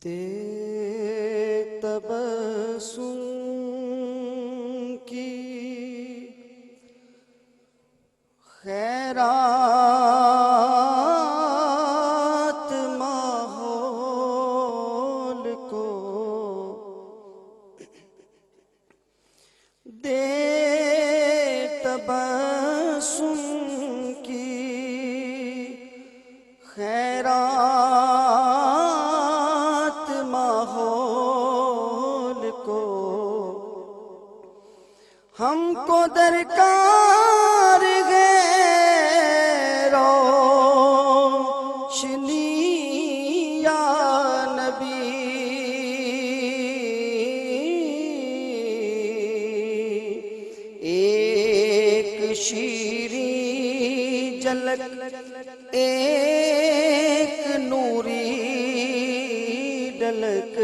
تے تبسم کی خیرات ماحول کو دے تبسم کی خیرات ماحول کو ہم کو درکار ہے روشنی یا نبی ایک شیریں جھلک ایک نوری ڈلک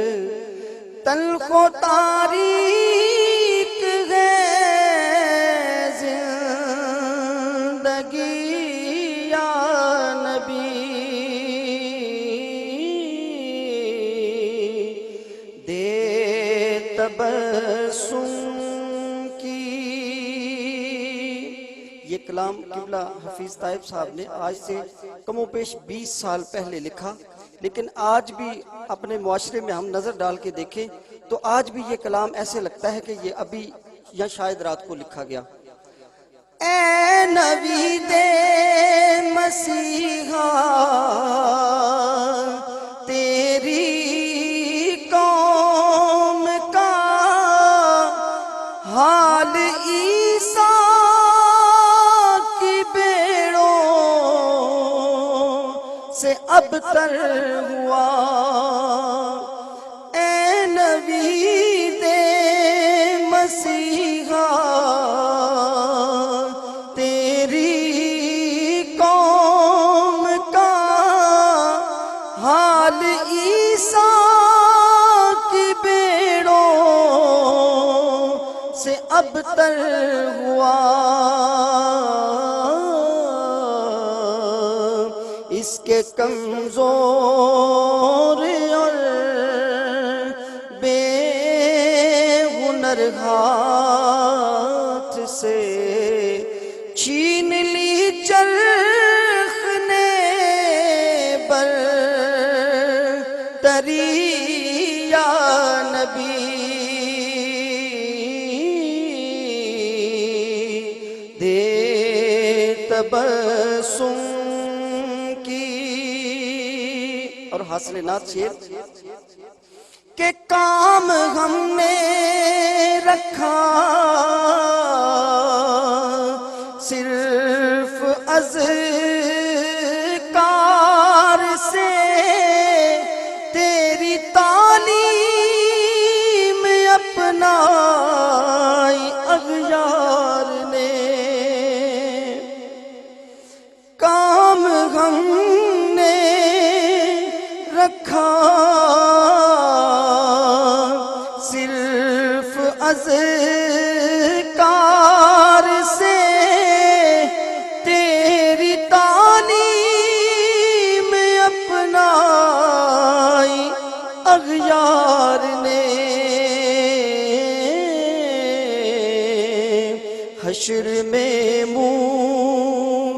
تلخ و تاریک ہے زندگی یا نبی دے تبسم کی۔ یہ کلام قبلہ حفیظ طائب صاحب نے آج سے کم و بیش 20 سال پہلے لکھا، لیکن آج بھی اپنے معاشرے میں ہم نظر ڈال کے دیکھیں تو آج بھی یہ کلام ایسے لگتا ہے کہ یہ ابھی یا شاید رات کو لکھا گیا۔ اے نبی دے مسیحا تیری قوم کا حال عیسیٰ کی بیڑوں سے ابتر ہوا۔ اے نبی دے مسیحا تیری قوم کا حال عیسیٰ کی بیڑوں سے ابتر ہوا۔ اس کے کمزور اور بے ہنر ہاتھ سے چھین لی چرخ نے برتری یا نبی دے تبسم کی۔ اور حاصل نعت شعر کہ کام ہم نے رکھا صرف اذکار سے، تیری تعلیم اپنائی اغیار نے۔ کام ہم نے رکھا صرف اذکار سے، تیری تعلیم اپنائی اغیار نے۔ حشر میں منہ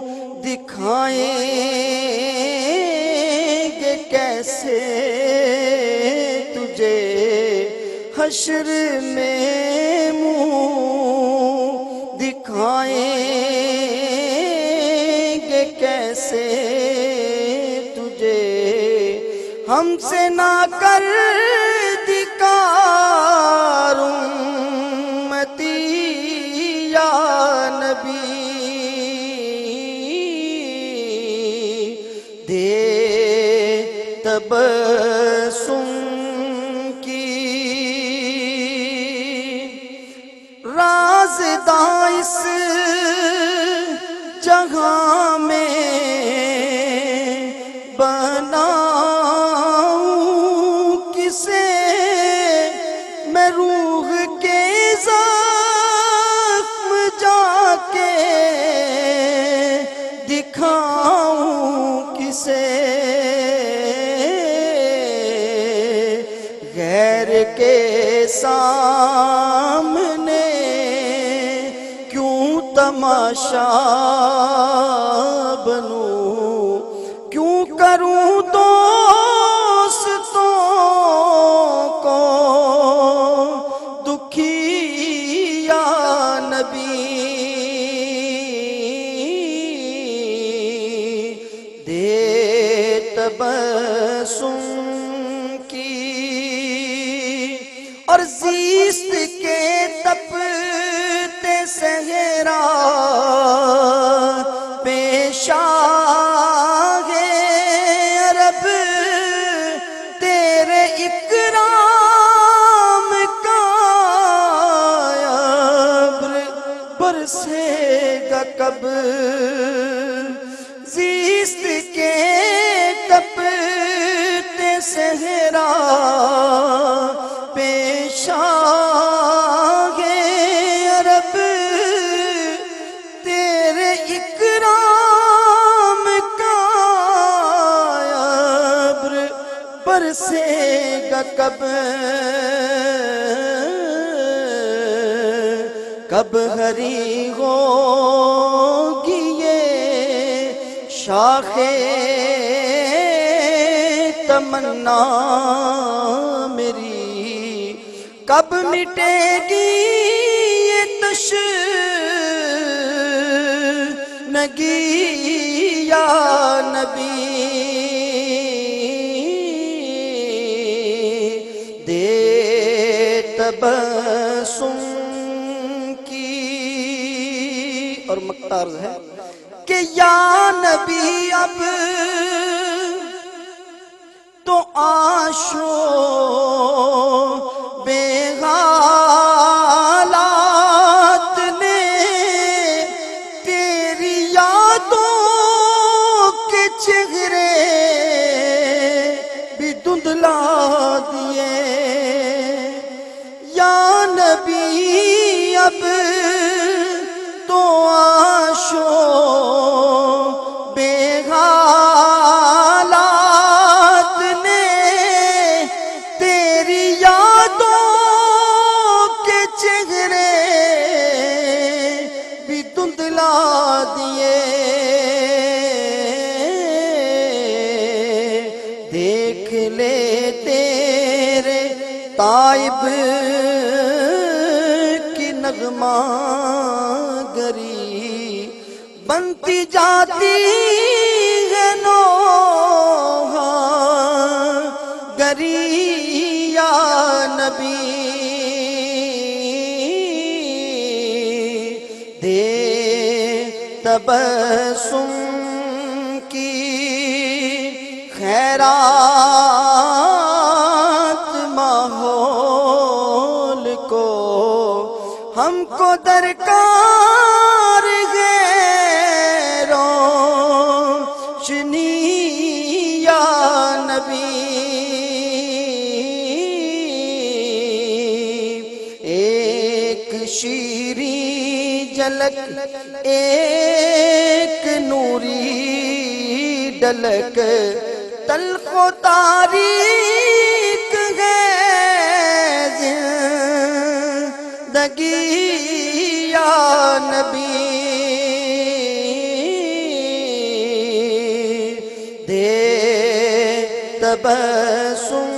دکھائیں گے کیسے تجھے، حشر میں منہ دکھائیں گے کیسے تجھے، ہم سے نہ کر دکار امتی یا نبی دے تبسم کی۔ رازداں اس جگہ میں بناؤں کسے، میں روح کے زخم جا کے دکھاؤں کسے۔ تماشا بنوں، کیوں کروں دوستوں کو دکھی یا نبی، دے تبسم کی اور زیست کے تپتے صحرا پیش آگے عرب تیرے اکرام کا ابر برسے گا کب، زیست کے تپتے صحرا پیش آگے عرب تیرے اکرام کا ابر برسے گا کب، کب ہری ہوگی یہ شاخ تمنا میری، کب مٹے گی یہ تشنگی یا نبی، دے تبسم کی اور مقطع ہے کہ یا نبی اب تو آشو بے حالات نے تیری یادوں کے چہرے بھی دھندلا دیے، یا نبی اب تو آشو بے حالات نے تیری یادوں کے چہرے بھی دھندلا دیے، دیکھ لے تیرے تائب کی نغمہ گری بنتی جاتی ہے نوحہ گری یا نبی، دے تبسم کی خیرات ماحول کو ہم کو درکار ہے روشنی یا نبی، ایک شیریں جھلک ایک نوری ڈلک تلخ و تاریک ہے زندگی یا نبی، دے تبسم